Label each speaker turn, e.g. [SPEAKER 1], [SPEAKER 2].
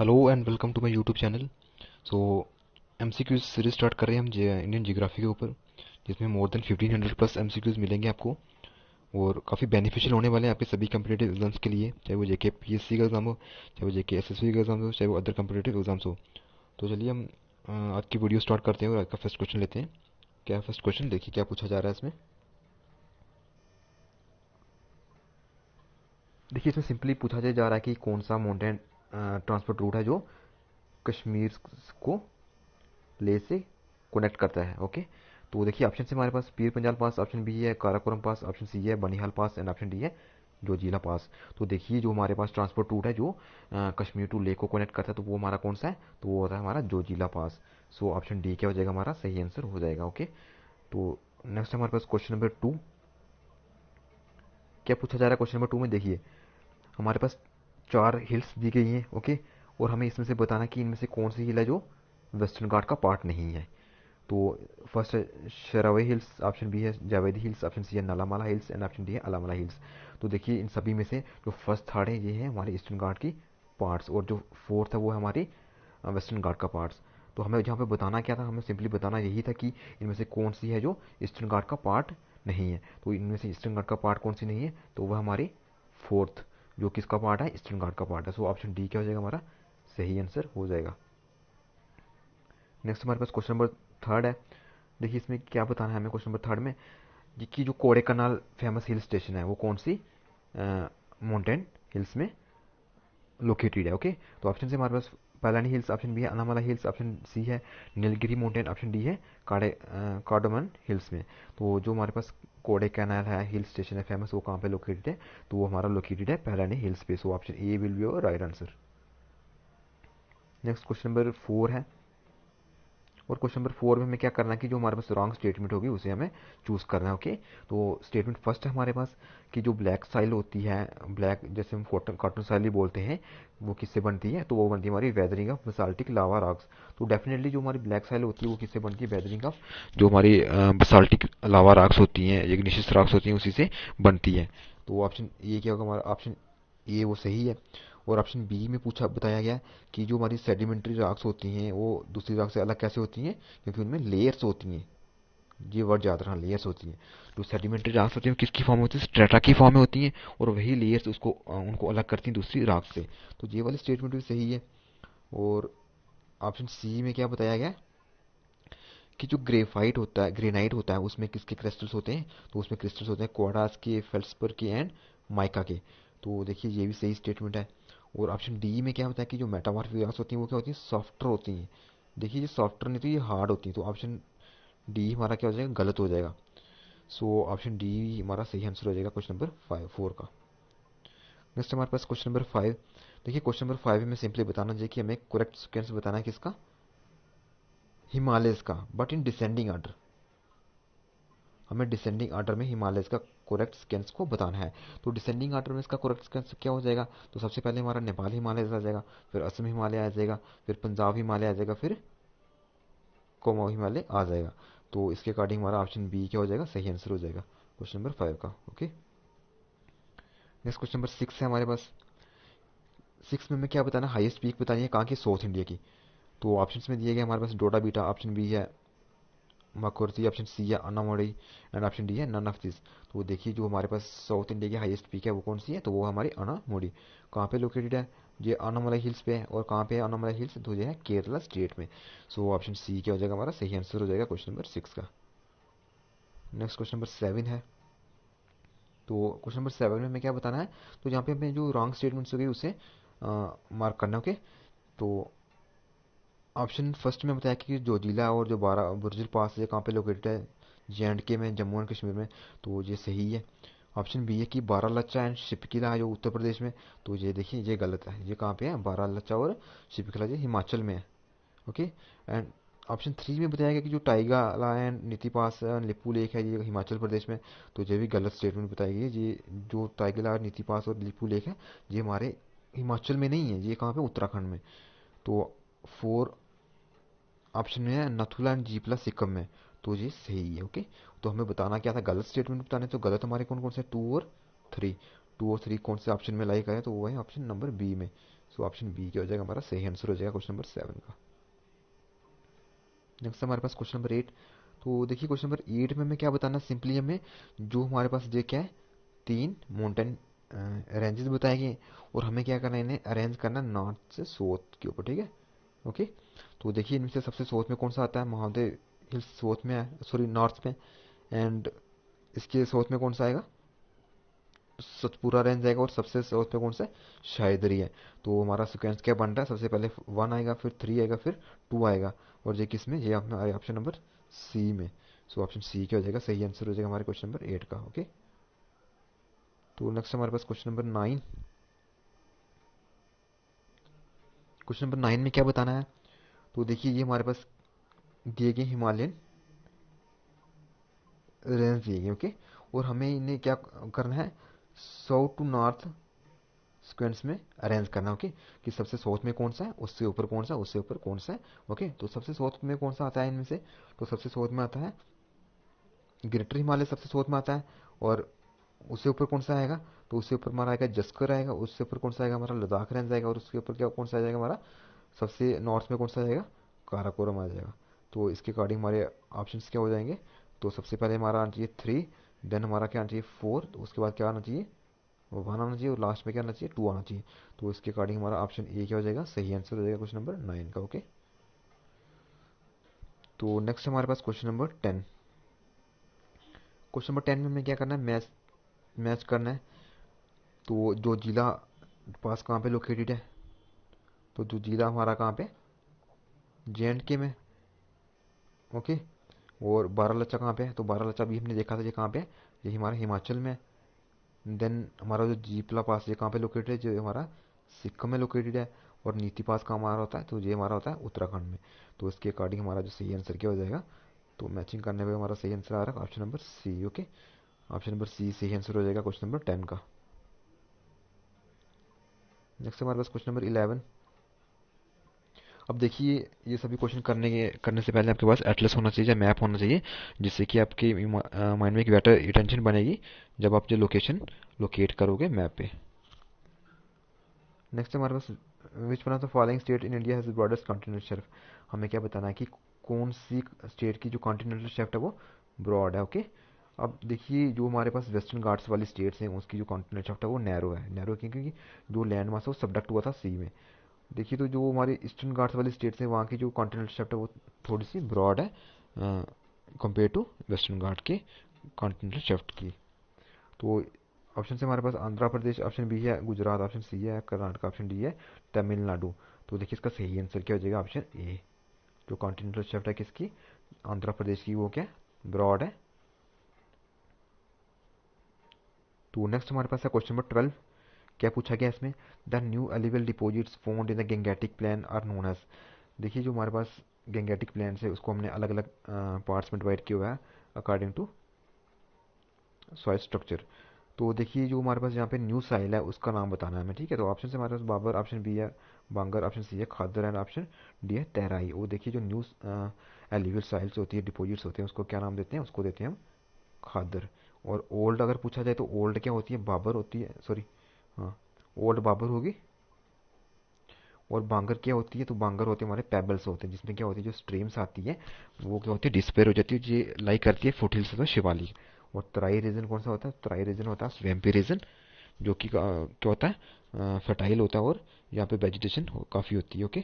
[SPEAKER 1] Hello and welcome to my YouTube channel. So MCQs series start कर रहे हैं हम इंडियन जियोग्राफी के ऊपर, जिसमें मोर देन 1500 प्लस एमसीक्यूज मिलेंगे आपको और काफ़ी बेनिफिशियल होने वाले हैं आपके सभी कम्पिटेटिव एग्जाम्स के लिए, चाहे वो जेके पीएससी का एग्जाम हो, चाहे वो जेके एसएससी का एग्जाम हो, चाहे वो अदर कम्पिटेटिव एग्जाम्स हो। तो चलिए हम आज की वीडियो स्टार्ट करते हैं और आज का फर्स्ट क्वेश्चन लेते हैं। क्या फर्स्ट क्वेश्चन देखिए क्या पूछा जा रहा है इसमें। देखिए इसमें सिंपली पूछा जा रहा है कि कौन सा माउंटेन ट्रांसपोर्ट रूट है जो कश्मीर को ले से कनेक्ट करता है। ओके, तो देखिए ऑप्शन से हमारे पास पीर पंजाल पास, ऑप्शन बी है काराकोरम पास, ऑप्शन सी है बनिहाल पास एंड ऑप्शन डी है जोजिला पास। तो देखिए जो हमारे पास ट्रांसपोर्ट रूट है जो कश्मीर टू लेह को कनेक्ट करता है तो वो हमारा कौन सा है, तो वो होता है हमारा जोजिला पास। सो ऑप्शन डी क्या हो जाएगा, हमारा सही आंसर हो जाएगा। ओके, तो नेक्स्ट हमारे पास क्वेश्चन नंबर 2। क्या पूछा जा रहा है क्वेश्चन नंबर 2 में, देखिए हमारे पास 4 हिल्स दी गई हैं। ओके, और हमें इसमें से बताना कि इनमें से कौन सी हिल है जो वेस्टर्न घाट का पार्ट नहीं है। तो फर्स्ट है शरावई हिल्स, ऑप्शन बी है जावेदी हिल्स, ऑप्शन सी है Nallamala hills and option D है अलामला हिल्स। तो देखिए इन सभी में से जो फर्स्ट थर्ड है ये है हमारे ईस्टर्न घाट की पार्ट्स और जो फोर्थ है वो है हमारी वेस्टर्न घाट का पार्ट्स। तो हमें जहाँ पे बताना क्या था, हमें सिंपली बताना यही था कि इनमें से कौन सी है जो ईस्टर्न घाट का पार्ट नहीं है। तो इनमें से ईस्टर्न घाट का पार्ट कौन सी नहीं है, तो वह हमारी फोर्थ जो किसका पार्ट है, ईस्टर्न घाट का पार्ट है। सो ऑप्शन डी क्या हो जाएगा, हमारा सही आंसर हो जाएगा। नेक्स्ट हमारे पास क्वेश्चन नंबर 3 है। देखिए इसमें क्या बताना है हमें क्वेश्चन नंबर 3 में कि जो कोडेकनाल फेमस हिल स्टेशन है वो कौन सी माउंटेन हिल्स में लोकेटेड है। ओके, तो ऑप्शन से हमारे पास पैलानी हिल्स, ऑप्शन बी है अनामाला हिल्स, ऑप्शन सी है नीलगिरी माउंटेन, ऑप्शन डी है कार्डोमन हिल्स में। तो जो हमारे पास कोडे कैनाल है हिल स्टेशन है फेमस, वो कहाँ पे लोकेटेड है, तो वो हमारा लोकेटेड है पैलानी हिल्स पे। So option A will be your right answer. Next question number 4 है, और क्वेश्चन नंबर 4 में हमें क्या करना है कि जो हमारे पास रॉन्ग स्टेटमेंट होगी उसे हमें चूज करना है। ओके, तो स्टेटमेंट फर्स्ट है हमारे पास कि जो ब्लैक साइल होती है, ब्लैक जैसे हम कॉटन कॉटन साइल बोलते हैं, वो किससे बनती है, तो वो बनती है हमारी weathering of basaltic lava rocks. तो डेफिनेटली जो हमारी ब्लैक साइल होती है वो किससे बनती है, वेदरिंग ऑफ जो हमारी बसाल्टिक लावा रॉक्स होती हैं, इग्निशियस रॉक्स होती हैं, उसी से बनती है। तो ऑप्शन ये क्या होगा, हमारा ऑप्शन ये वो सही है। और ऑप्शन बी में पूछा बताया गया कि जो हमारी सेडिमेंट्री रॉक्स होती हैं वो दूसरी रॉक से अलग कैसे होती हैं, क्योंकि उनमें लेयर्स होती हैं। ये वर्ड याद रखना, लेयर्स होती हैं। जो सेडिमेंट्री रॉक्स होती हैं किसकी फॉर्म में होती है, स्ट्रेटा की फॉर्म में होती हैं, और वही लेयर्स उसको उनको अलग करती हैं दूसरी रॉक से। तो ये वाली स्टेटमेंट भी सही है। और ऑप्शन सी में क्या बताया गया कि जो ग्रेफाइट होता है, ग्रेनाइट होता है, उसमें किसके क्रिस्टल्स होते हैं, तो उसमें क्रिस्टल्स होते हैं क्वार्ट्ज के, फेल्सपर के एंड माइका के। तो देखिए ये भी सही स्टेटमेंट है। और ऑप्शन डी में क्या होता है कि जो मेटामॉर्फिक रॉक्स होती हैं वो क्या होती हैं, सॉफ्टर होती हैं। देखिए ये सॉफ्टर नहीं तो ये हार्ड होती हैं। तो ऑप्शन डी हमारा क्या हो जाएगा, गलत हो जाएगा। सो ऑप्शन डी हमारा सही आंसर हो जाएगा क्वेश्चन नंबर 4 का। नेक्स्ट हमारे पास क्वेश्चन नंबर 5। देखिए क्वेश्चन नंबर 5 में सिंपली बताना चाहिए कि हमें करेक्ट सीक्वेंस बताना है किसका, हिमालयस का, बट इन डिसेंडिंग ऑर्डर। हमें डिसेंडिंग ऑर्डर में हिमालयस का करेक्ट सीक्वेंस को बताना है। तो डिसेंडिंग ऑर्डर में इसका करेक्ट सीक्वेंस क्या हो जाएगा, तो सबसे पहले हमारा नेपाल हिमालय आ जाएगा, फिर असम हिमालय आ जाएगा, फिर पंजाब हिमालय आ जाएगा, फिर कोमा हिमालय आ जाएगा। तो इसके अकॉर्डिंग हमारा ऑप्शन बी क्या हो जाएगा, सही आंसर हो जाएगा क्वेश्चन नंबर 5 का। ओके, नेक्स्ट क्वेश्चन नंबर 6 है हमारे पास। 6 में हमें क्या बताना, हाईएस्ट पीक बतानी है कहाँ की, साउथ इंडिया की। तो ऑप्शन में दिए गए हमारे पास डोडा बीटा, ऑप्शन बी है मकुर्ती, ऑप्शन सी है अनामोड़ी एंड ऑप्शन डी है नन ऑफ दिस। तो देखिए जो हमारे पास साउथ इंडिया की हाईएस्ट पीक है वो कौन सी है, तो वो हमारी अनामोड़ी। कहाँ पे लोकेटेड है, ये अनामलाई हिल्स पे है। और कहाँ पे है अनामलाई हिल्स, तो ये है केरला स्टेट में। सो ऑप्शन सी क्या हो जाएगा, हमारा सही आंसर हो जाएगा क्वेश्चन नंबर 6 का। नेक्स्ट क्वेश्चन नंबर 7 है। तो क्वेश्चन नंबर 7 में हमें क्या बताना है, तो यहाँ पे हमें जो रॉन्ग स्टेटमेंट्स हो गई उसे मार्क करना। ओके, तो ऑप्शन फर्स्ट में बताया कि जोजिला और जो बारह बुर्जिल पास है कहाँ पे लोकेटेड है, जे में, जम्मू एंड कश्मीर में। तो ये सही है। ऑप्शन बी है कि बारालाचा एंड शिपकिला है जो उत्तर प्रदेश में। तो ये देखिए ये गलत है, ये कहाँ पे है, बारालाचा और शिपकिला ये हिमाचल में है। ओके, एंड ऑप्शन 3 में बताया गया कि जो टाइगाला एंड नीति पास लिपू लेक है ये हिमाचल प्रदेश में। तो ये भी गलत स्टेटमेंट बताई गई है। ये जो टाइगला नीति पास और लिपू लेक है ये हमारे हिमाचल में नहीं है, ये कहाँ पे, उत्तराखंड में। तो 4 ऑप्शन में है नथुला एंड जीपला सिक्किम में। तो ये सही है। ओके, तो हमें बताना क्या था, गलत स्टेटमेंट बताने। तो गलत हमारे कौन कौन से, 2 और 3। 2 और 3 कौन से ऑप्शन में लाई गए, तो वो है ऑप्शन नंबर बी में। सो ऑप्शन बी क्या हो जाएगा हमारा सही आंसर हो जाएगा क्वेश्चन नंबर 7 का। नेक्स्ट हमारे पास क्वेश्चन नंबर 8। तो देखिए क्वेश्चन नंबर 8 में हमें क्या बताना, सिंपली हमें जो हमारे पास जो क्या है 3 माउंटेन रेंजेस बताए गए और हमें क्या करना है, इन्हें अरेंज करना नॉर्थ से साउथ के ऊपर, ठीक है। ओके। तो देखिए इनमें से सबसे साउथ में कौन सा आता है, महादेव हिल्स साउथ में है, सॉरी नॉर्थ में। एंड इसके साउथ में कौन सा आएगा, सतपुरा रेंज आएगा। और सबसे साउथ में कौन सा है, शायदरी है। तो हमारा सिक्वेंस क्या बन रहा है, सबसे पहले 1 आएगा, फिर 3 आएगा, फिर 2 आएगा। और ये किस में, ये अपना ऑप्शन नंबर सी में। सो ऑप्शन सी क्या हो जाएगा, सही आंसर हो जाएगा हमारे क्वेश्चन नंबर 8 का। ओके। तो नेक्स्ट हमारे पास क्वेश्चन नंबर 9। क्वेश्चन नंबर 9 में क्या बताना है, तो देखिए ये हमारे पास दिए गए हिमालयन रेंज दिए गए। ओके। और हमें इन्हें क्या करना है, साउथ टू नॉर्थ सीक्वेंस में अरेंज करना। ओके। कि सबसे साउथ में कौन सा है, उससे ऊपर कौन सा, उससे ऊपर कौन सा है। ओके। तो सबसे साउथ में कौन सा आता है इनमें से, तो सबसे साउथ में आता है ग्रेटर हिमालय, सबसे साउथ में आता है। और उससे ऊपर कौन सा आएगा, तो उससे ऊपर हमारा आएगा जस्कर आएगा। उससे ऊपर कौन सा आएगा हमारा लद्दाख रेंज आएगा। और उसके ऊपर क्या कौन सा आ जाएगा हमारा, सबसे नॉर्थ में कौन सा आएगा, काराकोरम आ जाएगा। तो इसके अकॉर्डिंग हमारे ऑप्शन क्या हो जाएंगे, तो सबसे पहले हमारा आना चाहिए 3, देन हमारा क्या आना चाहिए 4, तो उसके बाद क्या आना चाहिए 1 आना चाहिए, और लास्ट में क्या आना चाहिए 2 आना चाहिए। तो इसके अकॉर्डिंग हमारा ऑप्शन ए क्या हो जाएगा, सही आंसर हो जाएगा क्वेश्चन नंबर 9 का। ओके। तो नेक्स्ट हमारे पास क्वेश्चन नंबर 10। क्वेश्चन नंबर 10 में हमें क्या करना है, मैच मैच करना है। तो जो जिला पास कहाँ पे लोकेटेड है, तो जो जिला हमारा कहाँ पे, JNK में। ओके। और बारालाचा कहाँ पे है, तो बारालाचा भी हमने देखा था, ये कहाँ पे है, ये हमारा हिमाचल में है। देन हमारा जो जीपला पास ये कहाँ पे लोकेटेड है, जो हमारा सिक्किम में लोकेटेड है। और नीति पास कहाँ हमारा होता है, तो ये हमारा होता है उत्तराखंड में। तो इसके अकॉर्डिंग हमारा जो सही आंसर क्या हो जाएगा, तो मैचिंग करने में हमारा सही आंसर आ रहा है option number C. Okay. Option number C सही आंसर हो जाएगा क्वेश्चन नंबर 10 का। नेक्स्ट हमारे पास क्वेश्चन नंबर 11। अब देखिए ये सभी क्वेश्चन करने से पहले आपके पास एटलस होना चाहिए, मैप होना चाहिए, जिससे कि आपके माइंड में एक बेटर रिटेंशन बनेगी जब आप जो लोकेशन लोकेट करोगे मैप पे। नेक्स्ट हमारे पास which one of the following state in India has the broadest continental shelf. हमें क्या बताना है कि कौन सी स्टेट की जो कॉन्टिनेंटल शेल्फ है वो ब्रॉड है। ओके। अब देखिए जो हमारे पास वेस्टर्न घाट्स वाली स्टेट्स हैं उसकी जो कॉन्टिनेंटल शेल्फ है वो नैरो है। नैरो क्योंकि जो लैंड मास है वो सबडक्ट हुआ था सी में। देखिए तो जो हमारे ईस्टर्न घाट्स वाली स्टेट्स हैं वहाँ की जो कॉन्टिनेंटल शेल्फ है वो थोड़ी सी ब्रॉड है कंपेयर टू वेस्टर्न घाट के कॉन्टिनेंटल शेल्फ की। तो ऑप्शन से हमारे पास आंध्र प्रदेश ऑप्शन बी है, गुजरात ऑप्शन सी है, कर्नाटक ऑप्शन डी है, तमिलनाडु। तो देखिए इसका सही आंसर क्या हो जाएगा, ऑप्शन ए। जो कॉन्टिनेंटल शेल्फ है किसकी, आंध्र प्रदेश की, वो क्या ब्रॉड है। तो नेक्स्ट हमारे पास है क्वेश्चन नंबर 12। क्या पूछा गया इसमें, the new alluvial deposits found in the Gangetic plain are known as. देखिए जो हमारे पास गैंगेटिक प्लेन है उसको हमने अलग अलग पार्ट्स में डिवाइड किया हुआ है अकॉर्डिंग टू सॉइल स्ट्रक्चर। तो देखिए जो हमारे पास यहाँ पे न्यू साइल है उसका नाम बताना है हमें, ठीक है। तो ऑप्शन से हमारे पास बाबर ऑप्शन बी है, बांगर ऑप्शन सी है, खादर एंड ऑप्शन डी है तहराई। वो देखिए जो न्यू एलिवल साइल्स होती है, डिपॉजिट्स होते हैं, उसको क्या नाम देते हैं, उसको देते हैं हम खादर। और ओल्ड अगर पूछा जाए तो ओल्ड क्या होती है, बाबर होती है, सॉरी हाँ ओल्ड बाबर होगी। और बांगर क्या होती है, तो बांगर होते हैं हमारे पेबल्स होते हैं, जिसमें क्या होती है जो स्ट्रीम्स आती है वो क्या होती है डिस्पेयर हो जाती है, ये लाई करती है फुट हिल्स तो शिवालिक। और तराई रीजन कौन सा होता है, तराई रीजन होता है स्वैम्पी रीजन, जो कि क्या होता है फर्टाइल होता है और यहाँ पे वेजिटेशन काफ़ी होती है। ओके।